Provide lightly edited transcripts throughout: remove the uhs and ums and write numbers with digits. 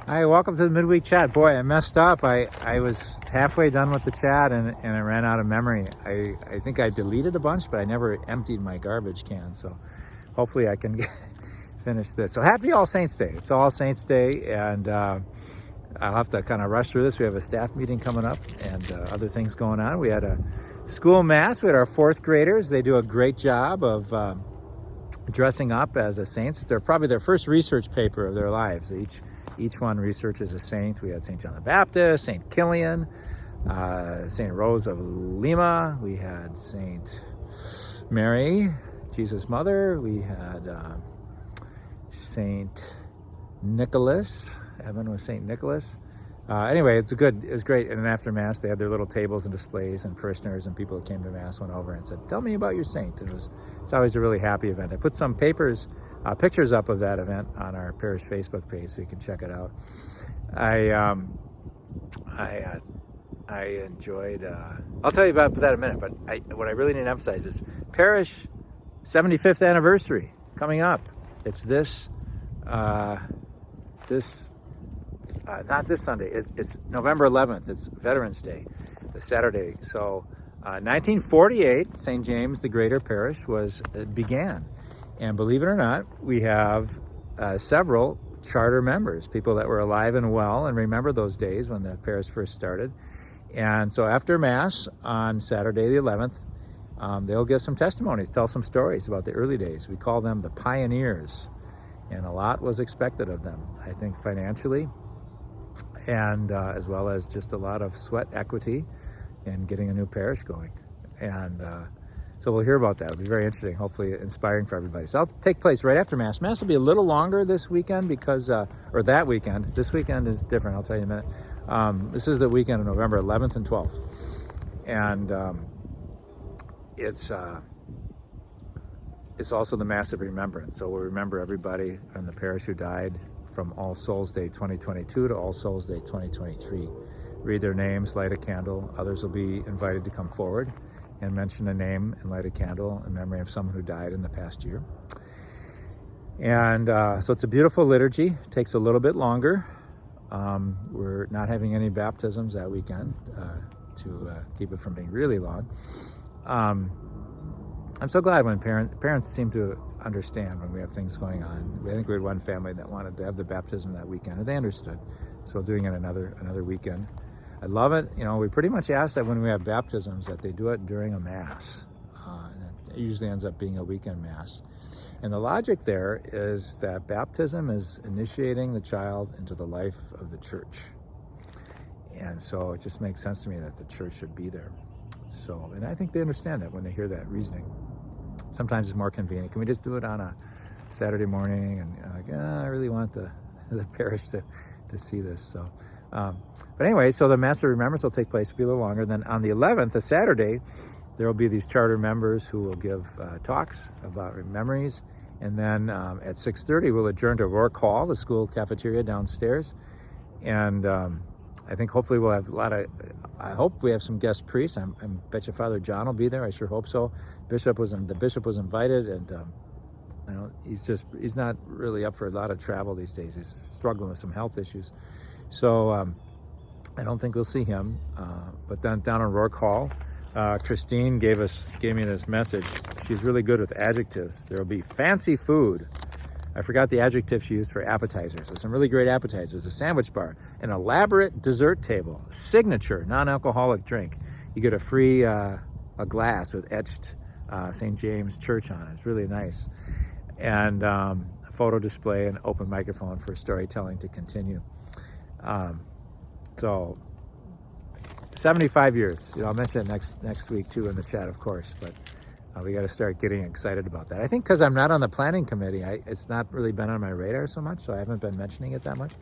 Hi, welcome to the midweek chat. Boy, I messed up. I was halfway done with the chat and I ran out of memory. I think I deleted a bunch, but I never emptied my garbage can. So hopefully I can finish this. So happy All Saints Day. It's All Saints Day, and I'll have to kind of rush through this. We have a staff meeting coming up and other things going on. We had a school mass. We had our fourth graders. They do a great job of dressing up as a saint. They're probably their first research paper of their lives. Each one researches a saint. We had St. John the Baptist, St. Kilian, St. Rose of Lima. We had St. Mary, Jesus' mother. We had St. Nicholas. Evan was St. Nicholas. Anyway, it was great. And then after Mass, they had their little tables and displays, and parishioners and people that came to Mass went over and said, "Tell me about your saint." And it's always a really happy event. I put some pictures up of that event on our parish Facebook page, so you can check it out. I enjoyed. I'll tell you about that in a minute. But what I really need to emphasize is Parish 75th anniversary coming up. It's not this Sunday. It's November 11th. It's Veterans Day, the Saturday. So 1948, St. James the Greater Parish began. And believe it or not, we have several charter members, people that were alive and well and remember those days when the parish first started. And so after Mass on Saturday the 11th, they'll give some testimonies, tell some stories about the early days. We call them the pioneers. And a lot was expected of them, I think, financially, and as well as just a lot of sweat equity in getting a new parish going. And so we'll hear about that. It'll be very interesting, hopefully inspiring for everybody. So that'll take place right after Mass. Mass will be a little longer this weekend because, or that weekend. This weekend is different, I'll tell you in a minute. This is the weekend of November 11th and 12th. And it's also the Mass of Remembrance. So we'll remember everybody in the parish who died from All Souls Day 2022 to All Souls Day 2023. Read their names, light a candle. Others will be invited to come forward and mention a name and light a candle in memory of someone who died in the past year. And so it's a beautiful liturgy. It takes a little bit longer. We're not having any baptisms that weekend to keep it from being really long. I'm so glad when parents seem to understand when we have things going on. I think we had one family that wanted to have the baptism that weekend, and they understood. So doing it another weekend. I love it. You know, we pretty much ask that when we have baptisms that they do it during a Mass. And it usually ends up being a weekend Mass. And the logic there is that baptism is initiating the child into the life of the church. And so it just makes sense to me that the church should be there. So, and I think they understand that when they hear that reasoning. Sometimes it's more convenient. Can we just do it on a Saturday morning? And I really want the parish to see this. So, but anyway, so the Mass of Remembrance will take place, it'll be a little longer. Then on the 11th, a Saturday, there will be these charter members who will give talks about memories. And then at 6:30, we'll adjourn to Rourke Hall, the school cafeteria downstairs. And I think hopefully we'll have I hope we have some guest priests. I bet you Father John will be there. I sure hope so. The bishop was invited, and he's not really up for a lot of travel these days. He's struggling with some health issues. So I don't think we'll see him. But then down in Rourke Hall, Christine gave me this message. She's really good with adjectives. There will be fancy food. I forgot the adjective she used for appetizers. So some really great appetizers, a sandwich bar, an elaborate dessert table, a signature non-alcoholic drink. You get a free a glass with etched St. James Church on it. It's really nice. And a photo display and open microphone for storytelling to continue. So 75 years. I'll mention it next week too in the chat, of course, but we got to start getting excited about that. I think because I'm not on the planning committee, it's not really been on my radar so much, so I haven't been mentioning it that much.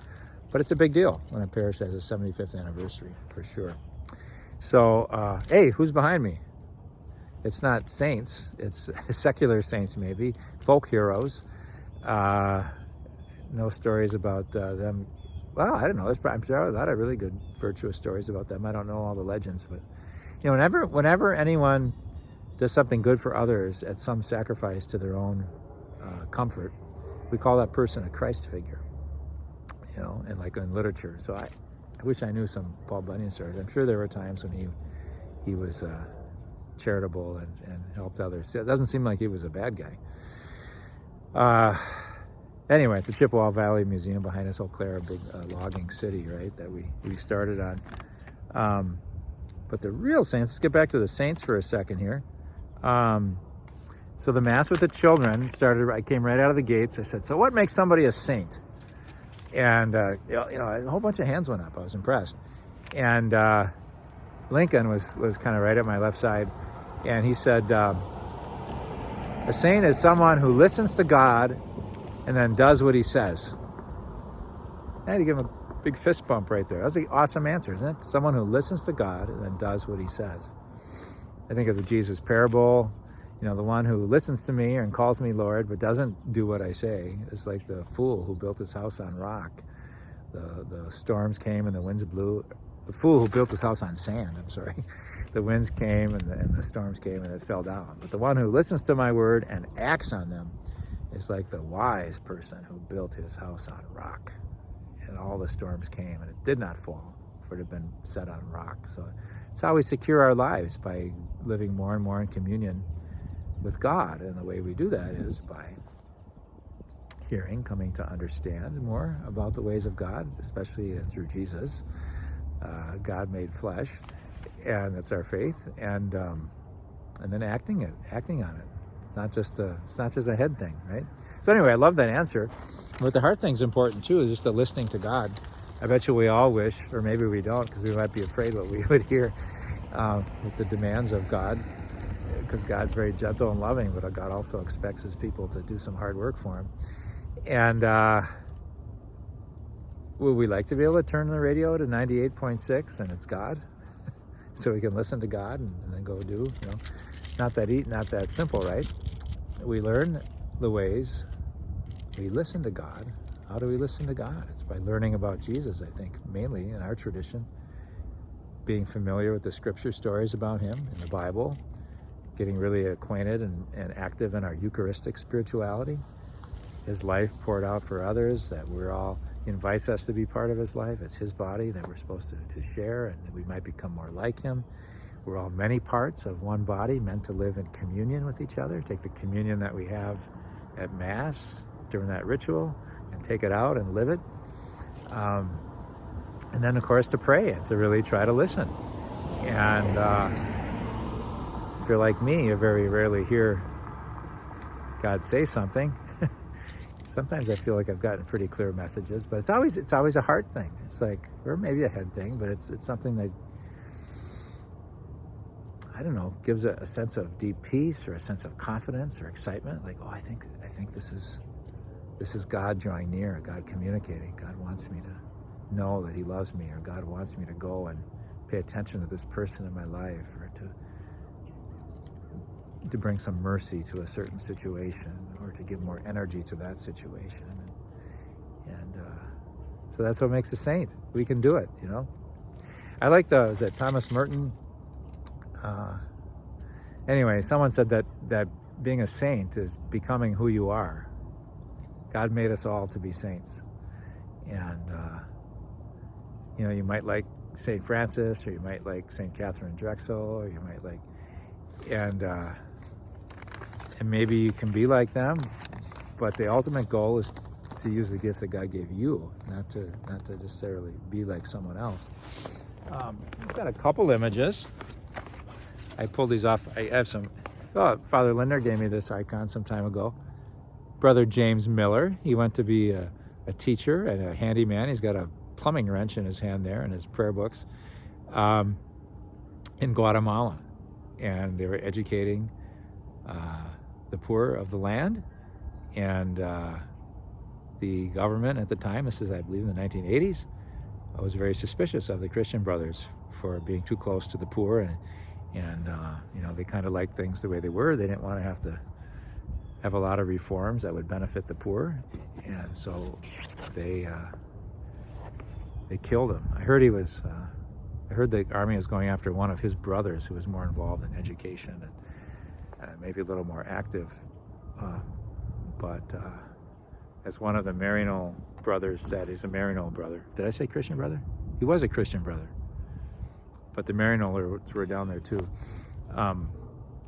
But it's a big deal when a parish has a 75th anniversary, for sure. So, hey, who's behind me? It's not saints. It's secular saints, maybe. Folk heroes. No stories about them. Well, I don't know. I'm sure a lot of really good, virtuous stories about them. I don't know all the legends, but whenever anyone does something good for others at some sacrifice to their own comfort, we call that person a Christ figure. and like in literature. So I wish I knew some Paul Bunyan stories. I'm sure there were times when he was charitable and helped others. It doesn't seem like he was a bad guy. Anyway, it's the Chippewa Valley Museum behind us, Eau Claire, a big logging city, right, that we started on. But the real saints, let's get back to the saints for a second here. So the Mass with the children started, I came right out of the gates. I said, so what makes somebody a saint? And, a whole bunch of hands went up. I was impressed. And Lincoln was kind of right at my left side. And he said, a saint is someone who listens to God and then does what he says. I had to give him a big fist bump right there. That was an awesome answer, isn't it? Someone who listens to God and then does what he says. I think of the Jesus parable. The one who listens to me and calls me Lord, but doesn't do what I say is like the fool who built his house on rock. The storms came and the winds blew. The fool who built his house on sand, I'm sorry. The winds came and the storms came and it fell down. But the one who listens to my word and acts on them is like the wise person who built his house on rock. And all the storms came and it did not fall, for it had been set on rock. So it's how we secure our lives, by living more and more in communion with God. And the way we do that is by hearing, coming to understand more about the ways of God, especially through Jesus, God made flesh, and that's our faith, and then acting on it. It's not just a head thing, right? So anyway, I love that answer. But the heart thing's important too, just the listening to God. I bet you we all wish, or maybe we don't, because we might be afraid what we would hear with the demands of God. Because God's very gentle and loving, but God also expects his people to do some hard work for him. And would we like to be able to turn the radio to 98.6 and it's God? So we can listen to God and then go do, not that simple, right? We learn the ways, we listen to God. How do we listen to God? It's by learning about Jesus, I think, mainly in our tradition, being familiar with the scripture stories about him in the Bible, getting really acquainted and active in our Eucharistic spirituality, his life poured out for others, that he invites us to be part of his life. It's his body that we're supposed to share, and that we might become more like him. We're all many parts of one body, meant to live in communion with each other. Take the communion that we have at Mass during that ritual and take it out and live it. And then, of course, to pray and to really try to listen. And if you're like me, you very rarely hear God say something. Sometimes I feel like I've gotten pretty clear messages, but it's always a heart thing. It's like, or maybe a head thing, but it's something that, I don't know, gives a sense of deep peace or a sense of confidence or excitement. Like, I think this is God drawing near, God communicating. God wants me to know that he loves me, or God wants me to go and pay attention to this person in my life, or to bring some mercy to a certain situation, or to give more energy to that situation. And so that's what makes a saint. We can do it, I like is that Thomas Merton? Anyway, someone said that being a saint is becoming who you are. God made us all to be saints. And, you might like St. Francis, or you might like St. Catherine Drexel, or you might like, and maybe you can be like them, but the ultimate goal is to use the gifts that God gave you, not to necessarily be like someone else. I've got a couple images. I pulled these off. I have some. Father Linder gave me this icon some time ago. Brother James Miller. He went to be a teacher and a handyman. He's got a plumbing wrench in his hand there, in his prayer books, in Guatemala, and they were educating the poor of the land, and the government at the time, this is, I believe, in the 1980s, was very suspicious of the Christian brothers for being too close to the poor, and they kind of liked things the way they were. They didn't want to have a lot of reforms that would benefit the poor, and so they killed him. I heard the army was going after one of his brothers who was more involved in education and maybe a little more active, but as one of the Maryknoll brothers said. He's a Maryknoll brother. Did I say Christian brother? He was a Christian brother. But the Maryknolls were down there too.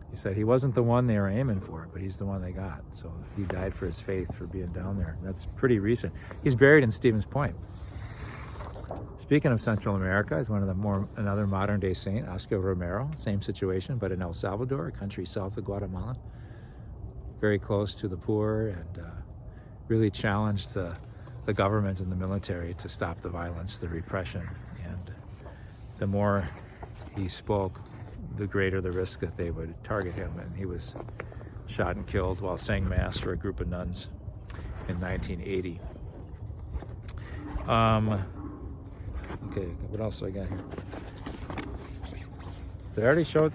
He said he wasn't the one they were aiming for, but he's the one they got. So he died for his faith, for being down there. That's pretty recent. He's buried in Stevens Point. Speaking of Central America, he's one of the another modern day saint, Oscar Romero. Same situation, but in El Salvador, a country south of Guatemala. Very close to the poor, and really challenged the government and the military to stop the violence, the repression. And the more he spoke, the greater the risk that they would target him. And he was shot and killed while saying mass for a group of nuns in 1980. Okay, what else do I got here? Did I already show it?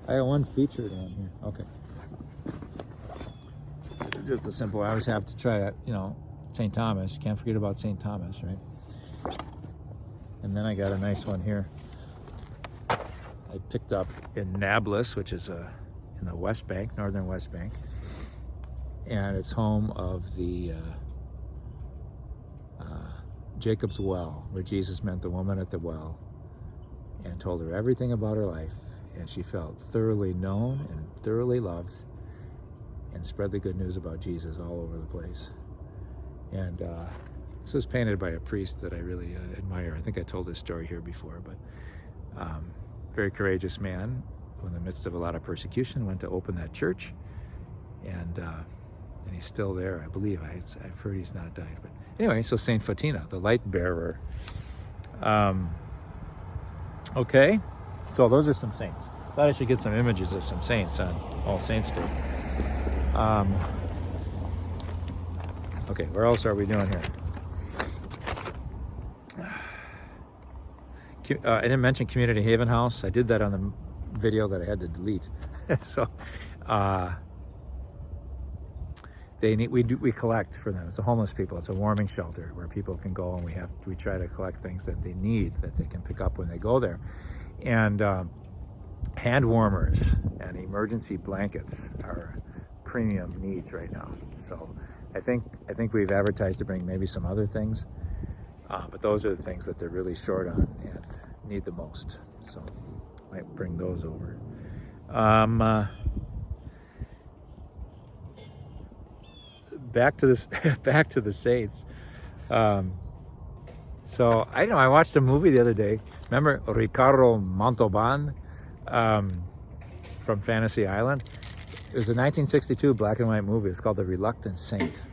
I got one featured on here. Okay. Just a simple, I always have to try to, St. Thomas. Can't forget about St. Thomas, right? And then I got a nice one here. I picked up in Nablus, which is in the West Bank, northern West Bank. And it's home of the Jacob's Well, where Jesus met the woman at the well and told her everything about her life. And she felt thoroughly known and thoroughly loved, and spread the good news about Jesus all over the place. And this was painted by a priest that I really admire. I think I told this story here before, but very courageous man who in the midst of a lot of persecution went to open that church, and he's still there, I believe. I've heard he's not died. But anyway, so Saint Fatina, the light bearer. Okay, so those are some saints. Thought I should get some images of some saints on All Saints Day. Okay, where else are we doing here? I didn't mention Community Haven House. I did that on the video that I had to delete. So we collect for them. It's a homeless people. It's a warming shelter where people can go, and we try to collect things that they need, that they can pick up when they go there. And hand warmers and emergency blankets are premium needs right now. So I think we've advertised to bring maybe some other things, but those are the things that they're really short on and need the most. So might bring those over. Back to this, back to the saints. So I watched a movie the other day. Remember Ricardo Montalban from Fantasy Island? It was a 1962 black and white movie. It's called The Reluctant Saint.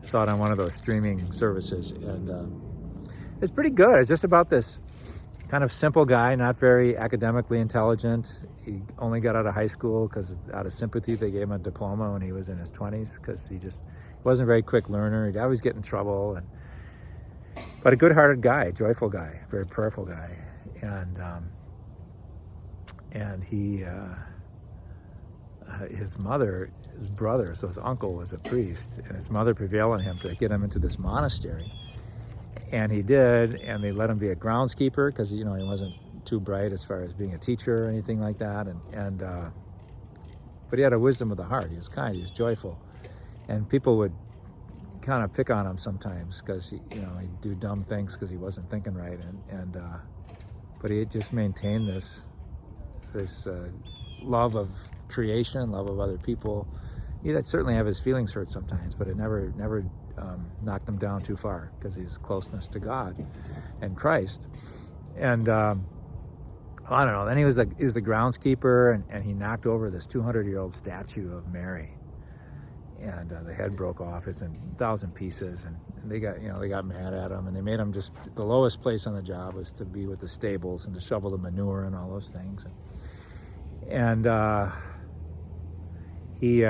Saw it on one of those streaming services, and it's pretty good. It's just about this kind of simple guy, not very academically intelligent. He only got out of high school because out of sympathy they gave him a diploma when he was in his 20s, because he wasn't a very quick learner. He'd always get in trouble, but a good-hearted guy, joyful guy, very prayerful guy, and he. His brother, so his uncle was a priest, and his mother prevailed on him to get him into this monastery. And he did, and they let him be a groundskeeper because, he wasn't too bright as far as being a teacher or anything like that. But he had a wisdom of the heart. He was kind, he was joyful. And people would kind of pick on him sometimes because, he'd do dumb things because he wasn't thinking right. But he just maintained this love of creation, love of other people. He'd certainly have his feelings hurt sometimes, but it never knocked him down too far because he was closeness to God and Christ. And I don't know. Then he was the groundskeeper, and he knocked over this 200-year-old statue of Mary, and the head broke off. It's in 1,000 pieces, and they got mad at him, and they made him just the lowest place on the job was to be with the stables and to shovel the manure and all those things. And he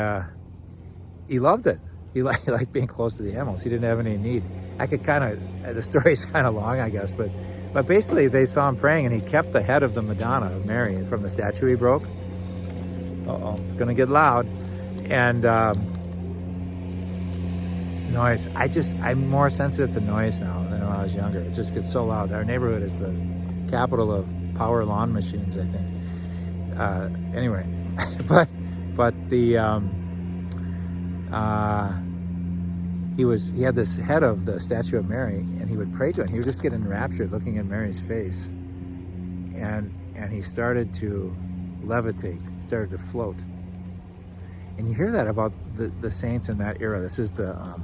loved it. He liked being close to the animals. He didn't have any need. The story's kind of long, I guess, but basically they saw him praying, and he kept the head of the Madonna, of Mary, from the statue he broke. It's gonna get loud. And noise. I'm more sensitive to noise now than when I was younger. It just gets so loud. Our neighborhood is the capital of power lawn machines, I think. Anyway, but he had this head of the statue of Mary, and he would pray to it. And he would just get enraptured looking at Mary's face, and he started to levitate, started to float. And you hear that about the saints in that era. This is the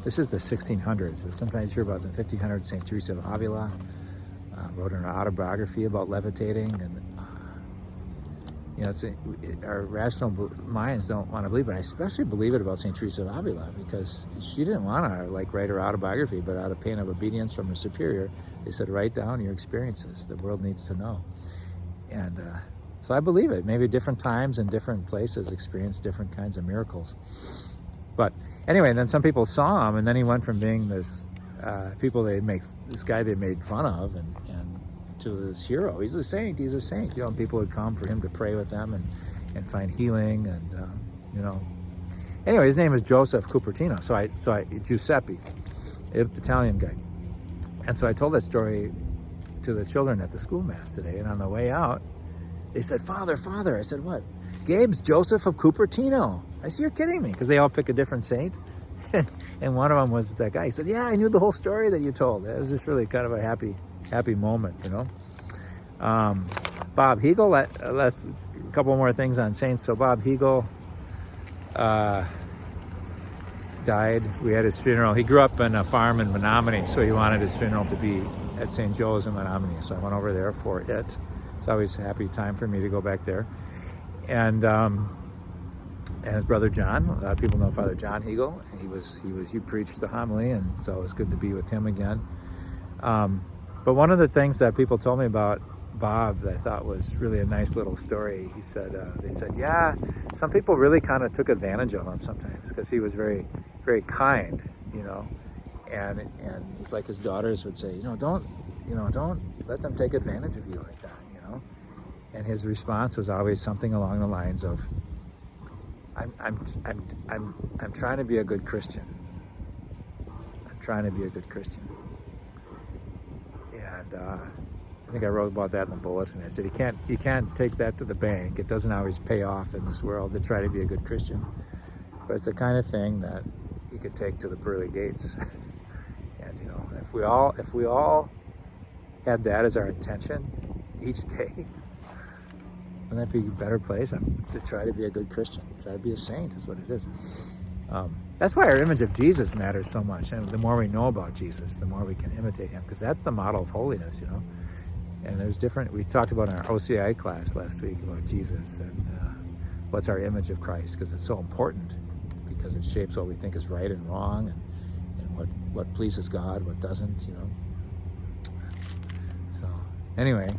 1600s, but sometimes you hear about the 1500s. Saint Teresa of Avila wrote an autobiography about levitating, and our rational minds don't want to believe it. I especially believe it about Saint Teresa of Avila, because she didn't want to write her autobiography, but out of pain of obedience from her superior, they said, write down your experiences. The world needs to know. And so I believe it. Maybe different times and different places experience different kinds of miracles. But anyway, then some people saw him, and then he went from being this this guy they made fun of, and to this hero. He's a saint. And people would come for him to pray with them and find healing, and Anyway, his name is Joseph Cupertino. So I Giuseppe, Italian guy. And so I told that story to the children at the school mass today, and on the way out, they said, Father. I said, what? Gabe's Joseph of Cupertino. I said, you're kidding me, because they all pick a different saint. And one of them was that guy. He said, yeah, I knew the whole story that you told. It was just really kind of a happy moment, Bob Heagle, last a couple more things on saints. So Bob Heagle died. We had his funeral. He grew up in a farm in Menominee, so he wanted his funeral to be at St. Joe's in Menominee. So I went over there for it. It's always a happy time for me to go back there. And his brother John, a lot of people know Father John Heagle. He preached the homily, and so it was good to be with him again. But one of the things that people told me about Bob that I thought was really a nice little story, they said, yeah, some people really kind of took advantage of him sometimes, because he was very, very kind, and it's like his daughters would say, don't let them take advantage of you like that, And his response was always something along the lines of, I'm trying to be a good Christian. I'm trying to be a good Christian. And I think I wrote about that in the bulletin. I said, you can't take that to the bank. It doesn't always pay off in this world to try to be a good Christian. But it's the kind of thing that you could take to the pearly gates. And if we all had that as our intention each day, wouldn't that be a better place? To try to be a good Christian, try to be a saint is what it is. That's why our image of Jesus matters so much. And the more we know about Jesus, the more we can imitate him, because that's the model of holiness, And there's we talked about in our OCI class last week about Jesus and what's our image of Christ, because it's so important, because it shapes what we think is right and wrong, and what pleases God, what doesn't, So anyway,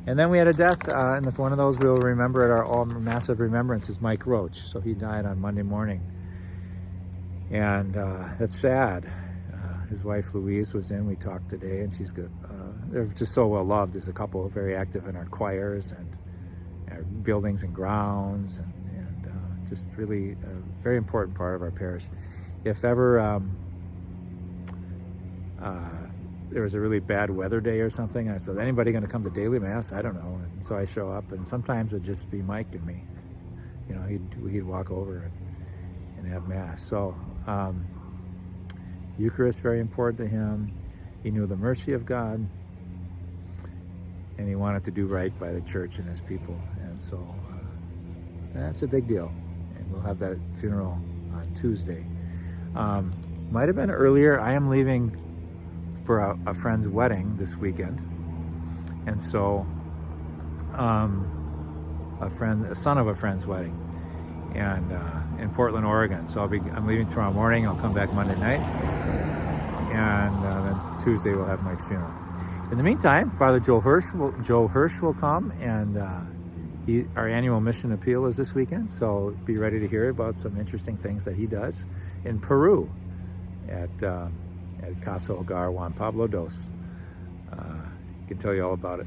and then we had a death, and one of those we'll remember at our all massive remembrance is Mike Roach. So he died on Monday morning, and that's sad. His wife Louise was in. We talked today, and she's good. They're just so well loved as a couple, very active in our choirs and our buildings and grounds, and just really a very important part of our parish. If ever there was a really bad weather day or something, and I said, anybody going to come to daily mass? I don't know. And so I show up, and sometimes it'd just be Mike and me. He'd walk over and have mass. So Eucharist, very important to him. He knew the mercy of God, and he wanted to do right by the church and his people. And so that's a big deal. And we'll have that funeral on Tuesday. Might have been earlier. I am leaving for a friend's wedding this weekend, and so a son of a friend's wedding, and in Portland, Oregon. So I'm leaving tomorrow morning. I'll come back Monday night, and then Tuesday we'll have Mike's funeral. In the meantime, Father Joe Hirsch will come, and our annual mission appeal is this weekend. So be ready to hear about some interesting things that he does in Peru at Casa Hogar Juan Pablo II. He can tell you all about it.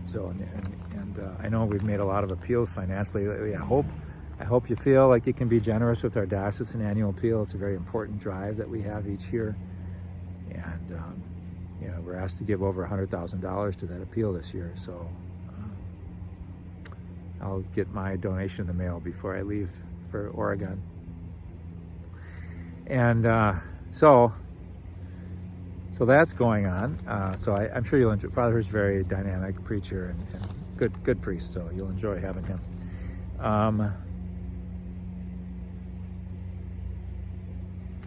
So, and I know we've made a lot of appeals financially lately. I hope you feel like you can be generous with our diocesan annual appeal. It's a very important drive that we have each year, and we're asked to give over $100,000 to that appeal this year. So I'll get my donation in the mail before I leave for Oregon. And so that's going on. So I'm sure you'll enjoy. Father is a very dynamic preacher and good priest, so you'll enjoy having him.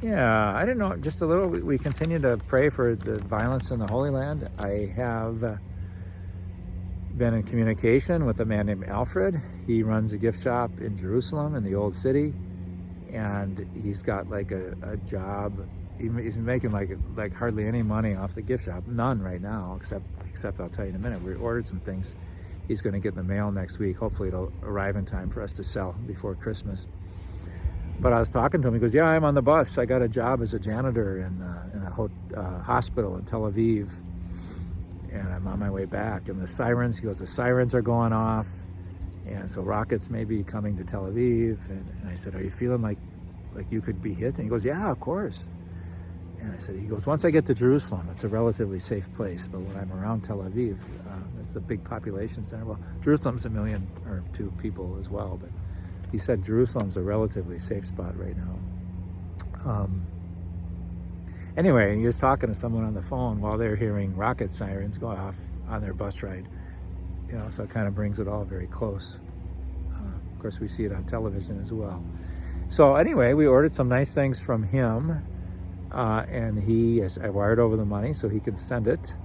Yeah, I don't know, just a little. We continue to pray for the violence in the Holy Land. I have been in communication with a man named Alfred. He runs a gift shop in Jerusalem, in the old city, and he's got like a job. He's making like hardly any money off the gift shop, none right now, except I'll tell you in a minute. We ordered some things he's going to get in the mail next week. Hopefully it'll arrive in time for us to sell before Christmas. But I was talking to him. He goes, "Yeah, I'm on the bus. I got a job as a janitor in a hospital in Tel Aviv, and I'm on my way back." And the sirens, he goes, "The sirens are going off, and so rockets may be coming to Tel Aviv." And I said, "Are you feeling like you could be hit?" And he goes, "Yeah, of course." And I said, he goes, "Once I get to Jerusalem, it's a relatively safe place, but when I'm around Tel Aviv, it's the big population center. Well, Jerusalem's 1 million or 2 people as well, but he said Jerusalem's a relatively safe spot right now." Anyway, he was talking to someone on the phone while they're hearing rocket sirens go off on their bus ride. So it kind of brings it all very close. Of course, we see it on television as well. So anyway, we ordered some nice things from him, and I wired over the money so he can send it.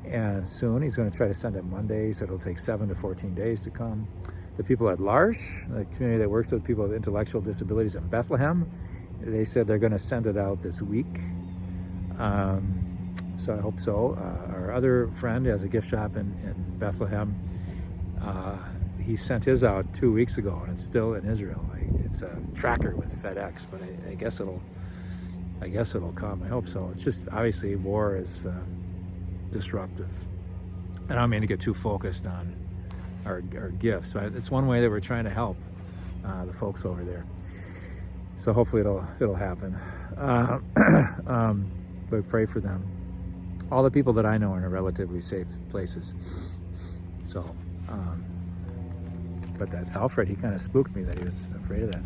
And soon he's going to try to send it Monday, so it'll take 7 to 14 days to come. The people at L'Arche, the community that works with people with intellectual disabilities in Bethlehem, they said they're going to send it out this week. So I hope so. Our other friend has a gift shop in Bethlehem. He sent his out 2 weeks ago, and it's still in Israel. It's a tracker with FedEx, but I guess it'll come. I hope so. It's just obviously war is disruptive. I don't mean to get too focused on our gifts, but it's one way that we're trying to help the folks over there. So hopefully it'll happen. But pray for them. All the people that I know are in relatively safe places. So, but that Alfred, he kind of spooked me that he was afraid of that.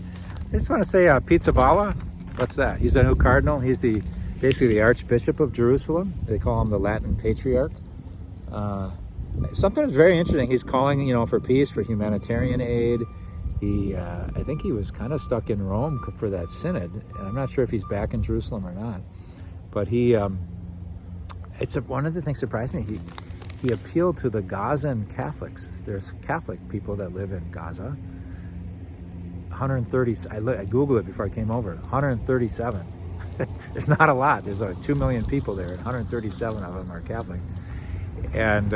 I just want to say, Pizza Bala, what's that? He's the new cardinal. He's basically the Archbishop of Jerusalem. They call him the Latin Patriarch. Something that's very interesting. He's calling, for peace, for humanitarian aid. I think he was kind of stuck in Rome for that synod, and I'm not sure if he's back in Jerusalem or not. But one of the things surprised me. He appealed to the Gazan Catholics. There's Catholic people that live in Gaza. 130. I Googled it before I came over. 137. There's not a lot. There's like 2 million people there, and 137 of them are Catholic. And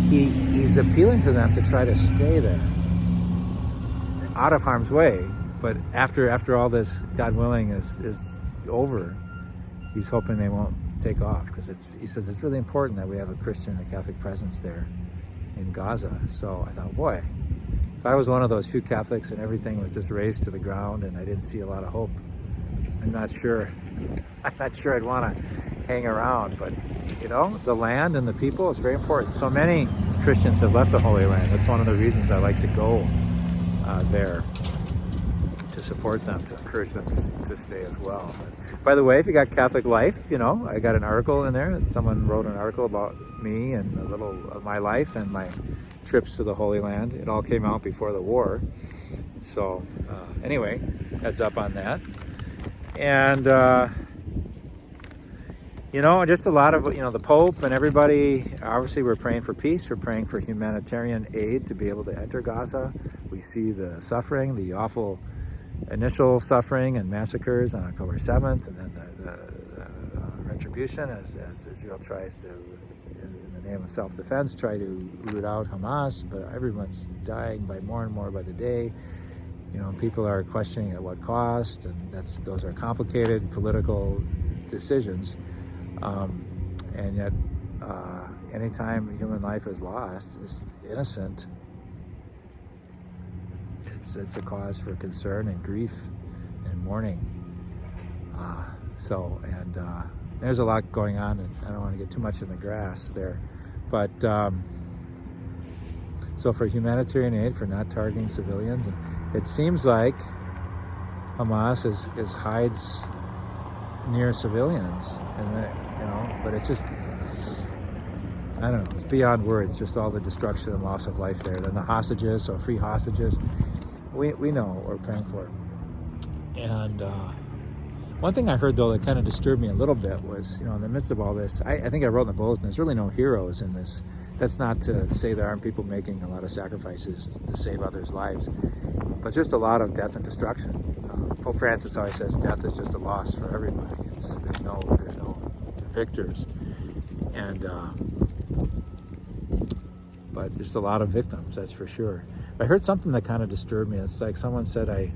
he's appealing to them to try to stay there, out of harm's way. But after all this, God willing, is over, he's hoping they won't take off, because he says it's really important that we have a Christian, a Catholic presence there in Gaza. So I thought, boy, if I was one of those few Catholics and everything was just razed to the ground and I didn't see a lot of hope, I'm not sure I'd want to hang around. But the land and the people is very important. So many Christians have left the Holy Land. That's one of the reasons I like to go there, to support them, to encourage them to stay as well. But, by the way, if you got Catholic Life, I got an article in there. Someone wrote an article about me and a little of my life and my trips to the Holy Land. It all came out before the war. So anyway, heads up on that. And just a lot of, the Pope and everybody, obviously we're praying for peace. We're praying for humanitarian aid to be able to enter Gaza. We see the suffering, the awful initial suffering and massacres on October 7th, and then the retribution as Israel tries to, in the name of self-defense, try to root out Hamas. But everyone's dying by more and more by the day. People are questioning at what cost, and those are complicated political decisions. And yet, anytime human life is lost, is innocent, it's a cause for concern and grief and mourning. There's a lot going on, and I don't want to get too much in the grass there. But so for humanitarian aid, for not targeting civilians, it seems like Hamas is hides near civilians, and but it's just, I don't know, it's beyond words, just all the destruction and loss of life there. Then the hostages, so free hostages, we know what we're praying for. And one thing I heard, though, that kind of disturbed me a little bit was, in the midst of all this, I think I wrote in the bulletin, there's really no heroes in this. That's not to say there aren't people making a lot of sacrifices to save others' lives, but just a lot of death and destruction. Pope Francis always says death is just a loss for everybody. There's no victors, and but there's a lot of victims, that's for sure. But I heard something that kind of disturbed me. It's like someone said, I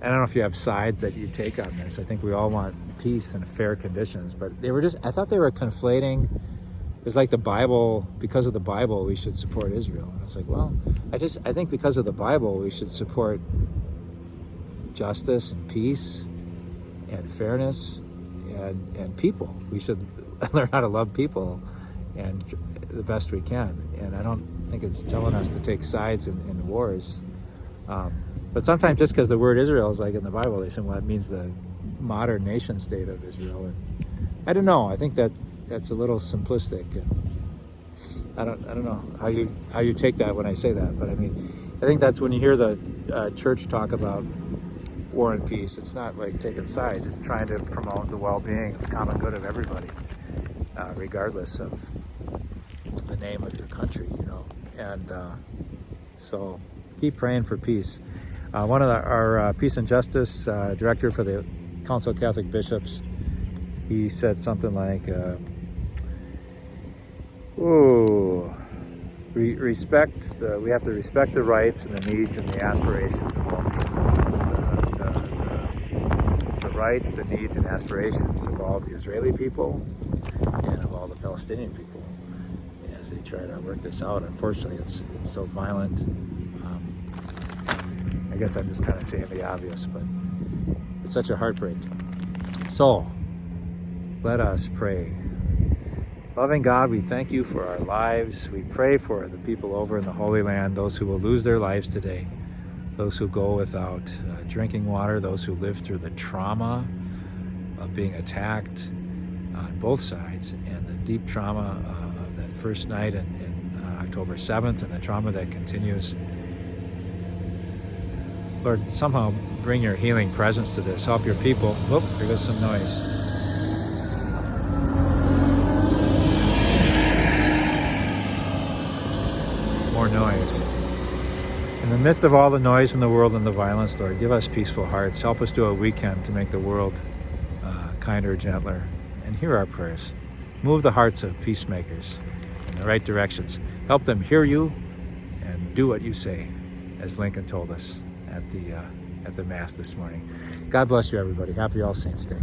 don't know if you have sides that you take on this. I think we all want peace and fair conditions, but I thought they were conflating. It was like the Bible, because of the Bible, we should support Israel. And I was like, well, I think because of the Bible, we should support justice and peace and fairness and people. We should learn how to love people and the best we can. And I don't think it's telling us to take sides in wars. But sometimes just because the word Israel is like in the Bible, they say, well, it means the modern nation state of Israel. And I don't know. I think that's a little simplistic. And I don't know how you take that when I say that. But I mean, I think that's when you hear the church talk about war and peace. It's not like taking sides. It's trying to promote the well-being, the common good of everybody, regardless of the name of your country, And so keep praying for peace. One of our Peace and Justice director for the Council of Catholic Bishops, he said something like, we have to respect the rights and the needs and the aspirations of all people. The rights, the needs, and aspirations of all the Israeli people and of all the Palestinian people as they try to work this out. Unfortunately, it's so violent. I guess I'm just kind of saying the obvious, but it's such a heartbreak. So, let us pray. Loving God, we thank you for our lives. We pray for the people over in the Holy Land, those who will lose their lives today, those who go without drinking water, those who live through the trauma of being attacked on both sides, and the deep trauma of that first night in October 7th, and the trauma that continues. Lord, somehow bring your healing presence to this. Help your people. Whoop, there goes some noise. More noise. In the midst of all the noise in the world and the violence, Lord, give us peaceful hearts. Help us do what we can to make the world kinder, gentler, and hear our prayers. Move the hearts of peacemakers in the right directions. Help them hear you and do what you say, as Lincoln told us at the Mass this morning. God bless you, everybody. Happy All Saints Day.